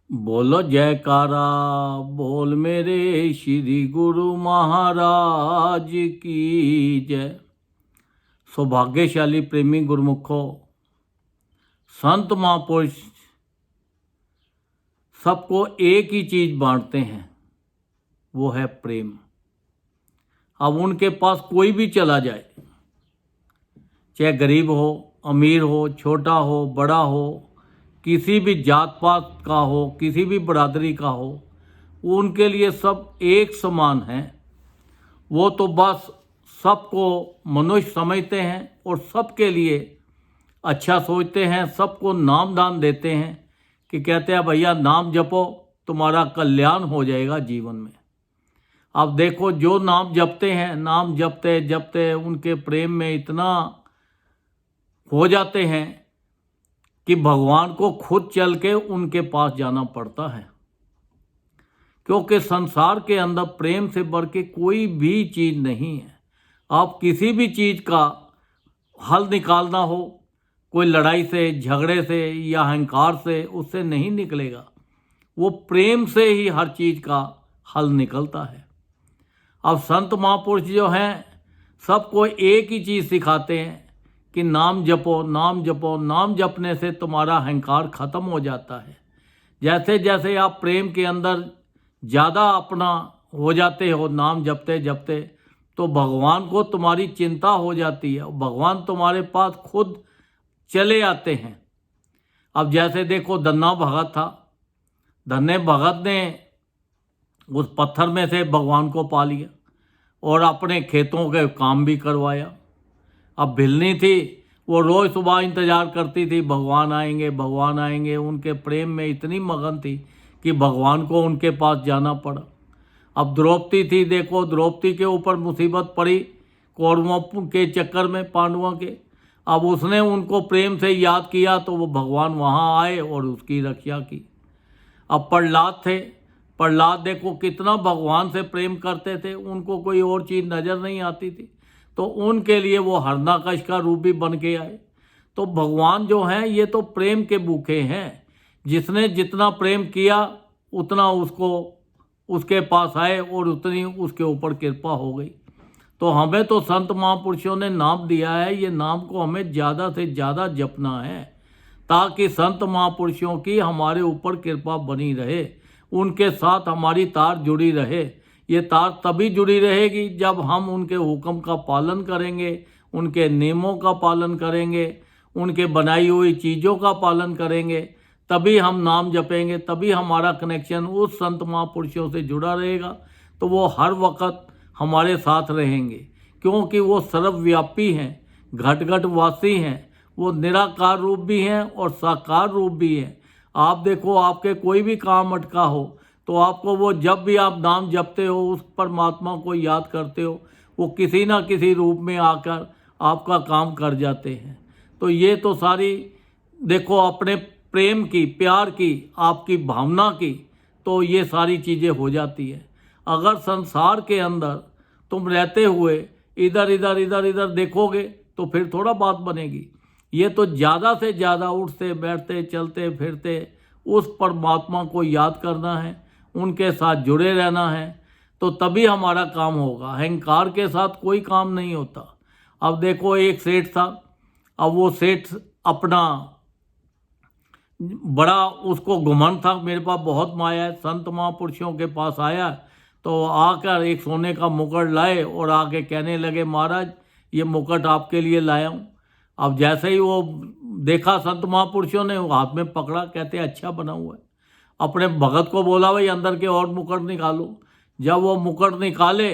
बोलो जयकारा, बोल मेरे श्री गुरु महाराज की जय। सौभाग्यशाली प्रेमी गुरुमुखों, संत महापुरुष सबको एक ही चीज बांटते हैं, वो है प्रेम। अब उनके पास कोई भी चला जाए, चाहे गरीब हो, अमीर हो, छोटा हो, बड़ा हो, किसी भी जात पात का हो, किसी भी बरादरी का हो, उनके लिए सब एक समान हैं। वो तो बस सबको मनुष्य समझते हैं और सबके लिए अच्छा सोचते हैं, सबको नाम दान देते हैं कि कहते हैं भैया नाम जपो, तुम्हारा कल्याण हो जाएगा जीवन में। अब देखो जो नाम जपते हैं, नाम जपते जपते उनके प्रेम में इतना हो जाते हैं कि भगवान को खुद चल के उनके पास जाना पड़ता है, क्योंकि संसार के अंदर प्रेम से बढ़ के कोई भी चीज़ नहीं है। आप किसी भी चीज़ का हल निकालना हो, कोई लड़ाई से, झगड़े से या अहंकार से उससे नहीं निकलेगा। वो प्रेम से ही हर चीज़ का हल निकलता है। अब संत महापुरुष जो हैं सबको एक ही चीज़ सिखाते हैं कि नाम जपो, नाम जपो। नाम जपने से तुम्हारा अहंकार खत्म हो जाता है। जैसे जैसे आप प्रेम के अंदर ज़्यादा अपना हो जाते हो नाम जपते जपते, तो भगवान को तुम्हारी चिंता हो जाती है, भगवान तुम्हारे पास खुद चले आते हैं। अब जैसे देखो धन्ना भगत था, धन्ने भगत ने उस पत्थर में से भगवान को पा लिया और अपने खेतों के काम भी करवाया। अब भिलनी थी, वो रोज़ सुबह इंतज़ार करती थी भगवान आएंगे, भगवान आएंगे। उनके प्रेम में इतनी मगन थी कि भगवान को उनके पास जाना पड़ा। अब द्रौपदी थी, देखो द्रौपदी के ऊपर मुसीबत पड़ी कौरवों के चक्कर में, पांडवों के। अब उसने उनको प्रेम से याद किया तो वो भगवान वहाँ आए और उसकी रक्षा की। अब प्रहलाद थे, प्रहलाद देखो कितना भगवान से प्रेम करते थे, उनको कोई और चीज़ नज़र नहीं आती थी, तो उनके लिए वो हरनाकश का रूप भी बन के आए। तो भगवान जो हैं ये तो प्रेम के भूखे हैं। जिसने जितना प्रेम किया उतना उसको उसके पास आए और उतनी उसके ऊपर कृपा हो गई। तो हमें तो संत महापुरुषों ने नाम दिया है, ये नाम को हमें ज़्यादा से ज़्यादा जपना है ताकि संत महापुरुषों की हमारे ऊपर कृपा बनी रहे, उनके साथ हमारी तार जुड़ी रहे। ये तार तभी जुड़ी रहेगी जब हम उनके हुक्म का पालन करेंगे, उनके नियमों का पालन करेंगे, उनके बनाई हुई चीज़ों का पालन करेंगे, तभी हम नाम जपेंगे, तभी हमारा कनेक्शन उस संत महापुरुषों से जुड़ा रहेगा। तो वो हर वक्त हमारे साथ रहेंगे, क्योंकि वो सर्वव्यापी हैं, घट घट वासी हैं। वो निराकार रूप भी हैं और साकार रूप भी हैं। आप देखो आपके कोई भी काम अटका हो तो आपको वो जब भी आप नाम जपते हो, उस परमात्मा को याद करते हो, वो किसी ना किसी रूप में आकर आपका काम कर जाते हैं। तो ये तो सारी देखो अपने प्रेम की, प्यार की, आपकी भावना की, तो ये सारी चीज़ें हो जाती है। अगर संसार के अंदर तुम रहते हुए इधर इधर इधर इधर देखोगे तो फिर थोड़ा बात बनेगी। ये तो ज़्यादा से ज़्यादा उठते बैठते चलते फिरते उस परमात्मा को याद करना है, उनके साथ जुड़े रहना है, तो तभी हमारा काम होगा। अहंकार के साथ कोई काम नहीं होता। अब देखो एक सेठ था, अब वो सेठ अपना बड़ा उसको घुमंड था, मेरे पास बहुत माया है। संत महापुरुषों के पास आया तो आकर एक सोने का मुकुट लाए और आके कहने लगे महाराज ये मुकुट आपके लिए लाया हूँ। अब जैसे ही वो देखा संत महापुरुषों ने, वो हाथ में पकड़ा, कहते अच्छा बना हुआ है। अपने भगत को बोला भाई अंदर के और मुकुट निकालो। जब वो मुकुट निकाले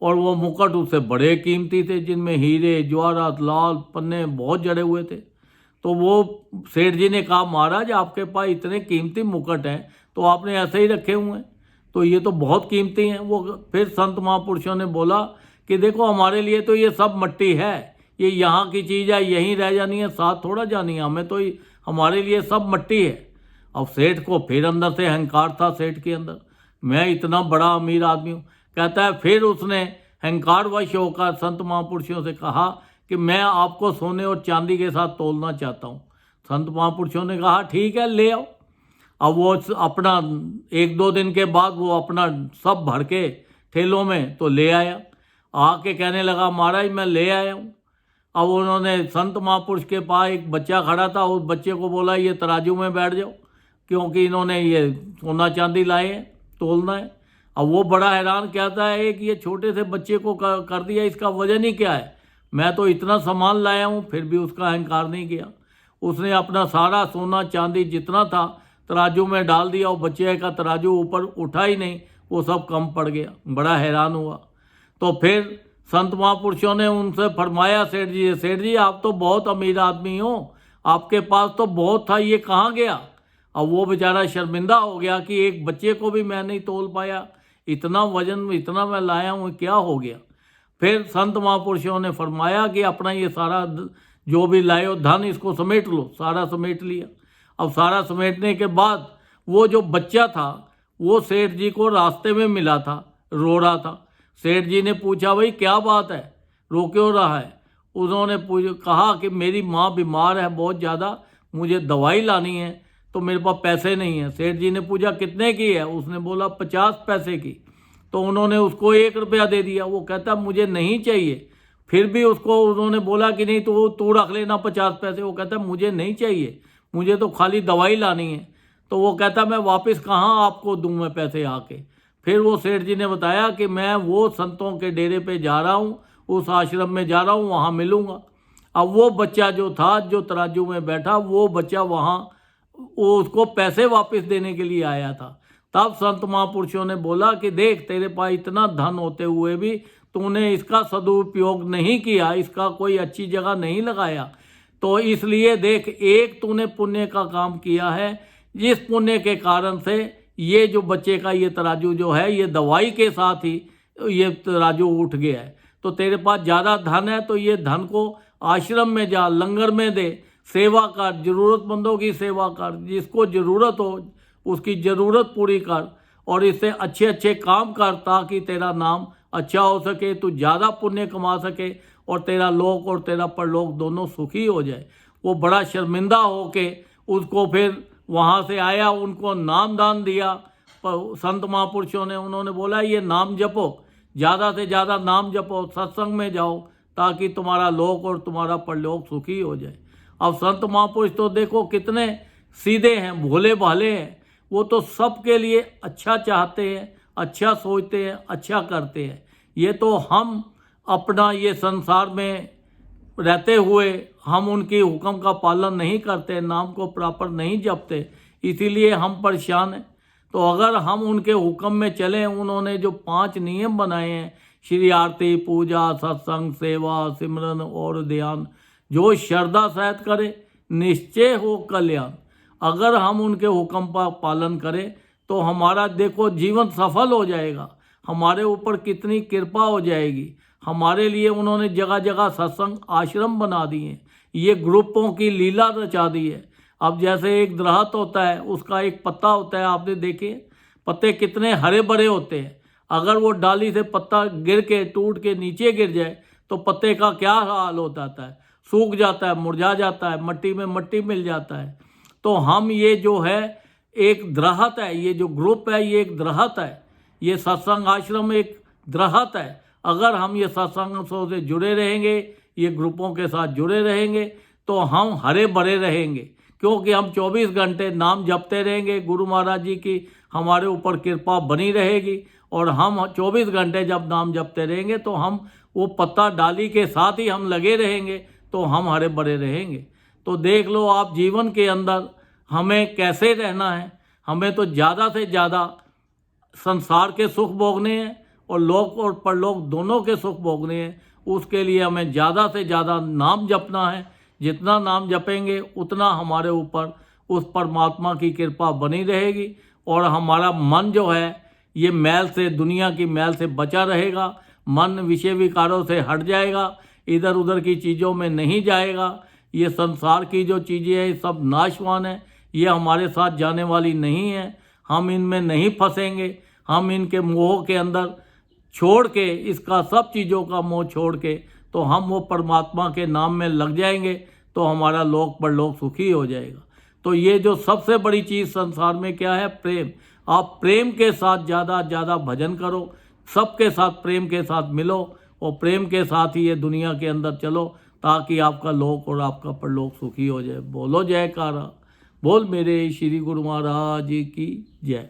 और वो मुकुट उससे बड़े कीमती थे, जिनमें हीरे जवाहरात लाल पन्ने बहुत जड़े हुए थे। तो वो सेठ जी ने कहा महाराज आपके पास इतने कीमती मुकुट हैं तो आपने ऐसे ही रखे हुए हैं, तो ये तो बहुत कीमती हैं। वो फिर संत महापुरुषों ने बोला कि देखो हमारे लिए तो ये सब मट्टी है, ये यहाँ की चीज़ है, यहीं रह जानी है, साथ थोड़ा जानी है हमें, तो हमारे लिए सब मट्टी है। अब सेठ को फिर अंदर से अहंकार था, सेठ के अंदर मैं इतना बड़ा अमीर आदमी हूँ। कहता है फिर उसने अहंकारवश होकर संत महापुरुषों से कहा कि मैं आपको सोने और चांदी के साथ तोलना चाहता हूँ। संत महापुरुषों ने कहा ठीक है ले आओ। अब वो अपना 1-2 दिन के बाद वो अपना सब भर के ठेलों में तो ले आया, आके कहने लगा महाराज मैं ले आया हूँ। अब उन्होंने संत महापुरुष के पास एक बच्चा खड़ा था, उस बच्चे को बोला ये तराजू में बैठ जाओ, क्योंकि इन्होंने ये सोना चांदी लाए हैं, तोलना है। अब वो बड़ा हैरान कहता है कि ये छोटे से बच्चे को कर दिया, इसका वजन ही क्या है, मैं तो इतना सामान लाया हूँ। फिर भी उसका अहंकार नहीं किया, उसने अपना सारा सोना चांदी जितना था तराजू में डाल दिया। और बच्चे का तराजू ऊपर उठा ही नहीं, वो सब कम पड़ गया। बड़ा हैरान हुआ। तो फिर संत महापुरुषों ने उनसे फरमाया सेठ जी आप तो बहुत अमीर आदमी हो, आपके पास तो बहुत था, ये कहाँ गया। अब वो बेचारा शर्मिंदा हो गया कि एक बच्चे को भी मैं नहीं तोल पाया, इतना वजन इतना मैं लाया हूँ, क्या हो गया। फिर संत महापुरुषों ने फरमाया कि अपना ये सारा जो भी लाए हो धन इसको समेट लो। सारा समेट लिया। अब सारा समेटने के बाद वो जो बच्चा था वो सेठ जी को रास्ते में मिला था, रो रहा था। सेठ जी ने पूछा भाई क्या बात है, रो क्यों रहा है। उन्होंने कहा कि मेरी माँ बीमार है बहुत ज़्यादा, मुझे दवाई लानी है, तो मेरे पास पैसे नहीं है। सेठ जी ने पूछा कितने की है, उसने बोला 50 पैसे की। तो उन्होंने उसको 1 रुपया दे दिया। वो कहता मुझे नहीं चाहिए। फिर भी उसको उन्होंने बोला कि नहीं तो तू रख लेना 50 पैसे। वो कहता मुझे नहीं चाहिए, मुझे तो खाली दवाई लानी है। तो वो कहता मैं वापस कहाँ आपको दूँ मैं पैसे आके। फिर वो सेठ जी ने बताया कि मैं वो संतों के डेरे पे जा रहा हूँ, उस आश्रम में जा रहा हूँ, वहाँ मिलूँगा। अब वो बच्चा जो था जो तराजू में बैठा, वो बच्चा वहाँ वो उसको पैसे वापस देने के लिए आया था। तब संत महापुरुषों ने बोला कि देख तेरे पास इतना धन होते हुए भी तूने इसका सदुपयोग नहीं किया, इसका कोई अच्छी जगह नहीं लगाया। तो इसलिए देख एक तूने पुण्य का काम किया है, जिस पुण्य के कारण से ये जो बच्चे का ये तराजू जो है ये दवाई के साथ ही ये तराजू उठ गया है। तो तेरे पास ज़्यादा धन है तो ये धन को आश्रम में जा, लंगर में दे, सेवा कर, ज़रूरतमंदों की सेवा कर, जिसको ज़रूरत हो उसकी ज़रूरत पूरी कर, और इससे अच्छे अच्छे काम कर ताकि तेरा नाम अच्छा हो सके, तू ज़्यादा पुण्य कमा सके और तेरा लोक और तेरा परलोक दोनों सुखी हो जाए। वो बड़ा शर्मिंदा हो के उसको फिर वहाँ से आया, उनको नाम दान दिया संत महापुरुषों ने। उन्होंने बोला ये नाम जपो, ज़्यादा से ज़्यादा नाम जपो, सत्संग में जाओ ताकि तुम्हारा लोक और तुम्हारा परलोक सुखी हो जाए। अब संत महापुरुष तो देखो कितने सीधे हैं, भोले भाले हैं। वो तो सबके लिए अच्छा चाहते हैं, अच्छा सोचते हैं, अच्छा करते हैं। ये तो हम अपना ये संसार में रहते हुए हम उनकी हुक्म का पालन नहीं करते, नाम को प्रॉपर नहीं जपते, इसीलिए हम परेशान हैं। तो अगर हम उनके हुक्म में चलें, उन्होंने जो 5 नियम बनाए हैं, श्री आरती, पूजा, सत्संग, सेवा, सिमरन और ध्यान, जो श्रद्धा सहित करे निश्चय हो कल्याण। अगर हम उनके हुक्म का पालन करें तो हमारा देखो जीवन सफल हो जाएगा, हमारे ऊपर कितनी कृपा हो जाएगी। हमारे लिए उन्होंने जगह जगह सत्संग आश्रम बना दिए, ये ग्रुपों की लीला रचा दी है। अब जैसे एक दरख्त होता है, उसका एक पत्ता होता है, आपने देखे पत्ते कितने हरे भरे होते हैं। अगर वो डाली से पत्ता गिर के टूट के नीचे गिर जाए तो पत्ते का क्या हाल हो जाता है, सूख जाता है, मुरझा जाता है, मट्टी में मट्टी मिल जाता है। तो हम ये जो है एक दरख्त है, ये जो ग्रुप है ये एक दरख्त है, ये सत्संग आश्रम एक दरख्त है। अगर हम ये सत्संगों से जुड़े रहेंगे, ये ग्रुपों के साथ जुड़े रहेंगे तो हम हरे भरे रहेंगे, क्योंकि हम 24 घंटे नाम जपते रहेंगे। गुरु महाराज जी की हमारे ऊपर कृपा बनी रहेगी, और हम 24 घंटे जब नाम जपते रहेंगे तो हम वो पत्ता डाली के साथ ही हम लगे रहेंगे, तो हम हरे भरे रहेंगे। तो देख लो आप जीवन के अंदर हमें कैसे रहना है। हमें तो ज़्यादा से ज़्यादा संसार के सुख भोगने हैं और लोक और परलोक दोनों के सुख भोगने हैं। उसके लिए हमें ज़्यादा से ज़्यादा नाम जपना है। जितना नाम जपेंगे उतना हमारे ऊपर उस परमात्मा की कृपा बनी रहेगी, और हमारा मन जो है ये मैल से, दुनिया की मैल से बचा रहेगा। मन विषय विकारों से हट जाएगा, इधर उधर की चीज़ों में नहीं जाएगा। ये संसार की जो चीज़ें हैं सब नाशवान है, ये हमारे साथ जाने वाली नहीं है। हम इनमें नहीं फंसेंगे, हम इनके मोह के अंदर छोड़ के, इसका सब चीज़ों का मोह छोड़ के, तो हम वो परमात्मा के नाम में लग जाएंगे, तो हमारा लोक परलोक सुखी हो जाएगा। तो ये जो सबसे बड़ी चीज़ संसार में क्या है, प्रेम। आप प्रेम के साथ ज़्यादा भजन करो, सबके साथ प्रेम के साथ मिलो और प्रेम के साथ ही ये दुनिया के अंदर चलो, ताकि आपका लोक और आपका परलोक सुखी हो जाए। बोलो जयकारा, बोल मेरे श्री गुरु महाराज की जय।